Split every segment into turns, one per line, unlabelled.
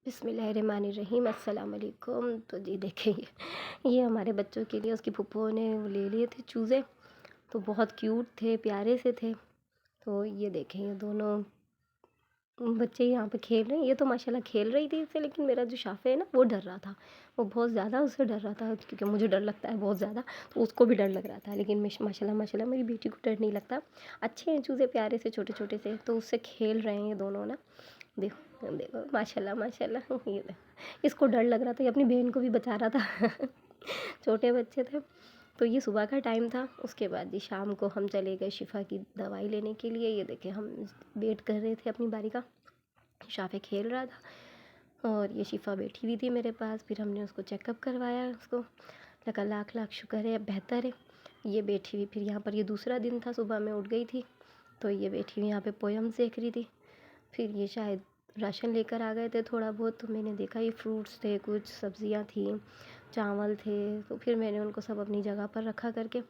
بسم اللہ الرحمن الرحیم، السلام علیکم۔ تو جی دیکھیں یہ ہمارے بچوں کے لیے اس کی پھپھو نے وہ لے لیے تھے چوزے، تو بہت کیوٹ تھے، پیارے سے تھے۔ تو یہ دیکھیں یہ دونوں بچے یہاں پہ کھیل رہے ہیں۔ یہ تو ماشاءاللہ کھیل رہی تھی اس سے، لیکن میرا جو شافع ہے نا وہ ڈر رہا تھا، وہ بہت زیادہ اس سے ڈر رہا تھا، کیونکہ مجھے ڈر لگتا ہے بہت زیادہ، تو اس کو بھی ڈر لگ رہا تھا۔ لیکن ماشاءاللہ میری بیٹی کو ڈر نہیں لگتا، اچھے ہیں چوزے، پیارے سے چھوٹے چھوٹے سے، تو اس سے کھیل رہے ہیں یہ دونوں نا۔ دیکھو دیکھو ماشاءاللہ یہ اس کو ڈر لگ رہا تھا، یہ اپنی بہن کو بھی بچا رہا تھا چھوٹے بچے تھے۔ تو یہ صبح کا ٹائم تھا، اس کے بعد جی شام کو ہم چلے گئے شفا کی دوائی لینے کے لیے۔ یہ دیکھیں ہم ویٹ کر رہے تھے اپنی باری کا، شافع کھیل رہا تھا اور یہ شفا بیٹھی ہوئی تھی میرے پاس۔ پھر ہم نے اس کو چیک اپ کروایا، اس کو لگا لاکھ شکر ہے، اب بہتر ہے۔ یہ بیٹھی ہوئی پھر یہاں پر، یہ دوسرا دن تھا، صبح میں اٹھ گئی تھی تو یہ بیٹھی ہوئی یہاں پہ پویمز دیکھ رہی تھی۔ پھر یہ شاید راشن لے کر آ گئے تھے تھوڑا بہت، تو میں نے دیکھا یہ فروٹس تھے، کچھ سبزیاں تھیں، چاول تھے، تو پھر میں نے ان کو سب اپنی جگہ پر رکھا کر کے،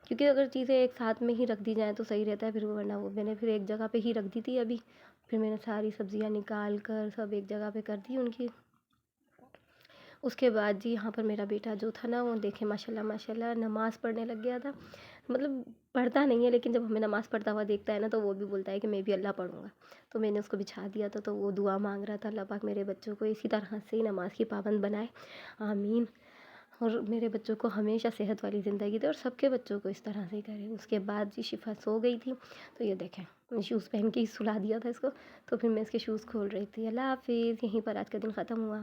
کیونکہ اگر چیزیں ایک ساتھ میں ہی رکھ دی جائیں تو صحیح رہتا ہے، پھر ورنہ وہ میں نے پھر ایک جگہ پہ ہی رکھ دی تھی ابھی۔ پھر میں نے ساری سبزیاں نکال کر سب ایک جگہ پہ کر دی ان کی۔ اس کے بعد جی یہاں پر میرا بیٹا جو تھا نا، وہ دیکھیں ماشاءاللہ نماز پڑھنے لگ گیا تھا۔ مطلب پڑھتا نہیں ہے، لیکن جب ہمیں نماز پڑھتا ہوا دیکھتا ہے نا تو وہ بھی بولتا ہے کہ میں بھی اللہ پڑھوں گا۔ تو میں نے اس کو بچھا دیا تھا، تو وہ دعا مانگ رہا تھا، اللہ پاک میرے بچوں کو اسی طرح سے ہی نماز کی پابند بنائے، آمین۔ اور میرے بچوں کو ہمیشہ صحت والی زندگی دے، اور سب کے بچوں کو اس طرح سے کرے۔ اس کے بعد جی شفا سو گئی تھی، تو یہ دیکھیں شوز پہن کے ہی سلا دیا تھا اس کو، تو پھر میں اس کے شوز کھول رہی تھی۔ اللہ حافظ، یہیں پر آج کا دن ختم ہوا۔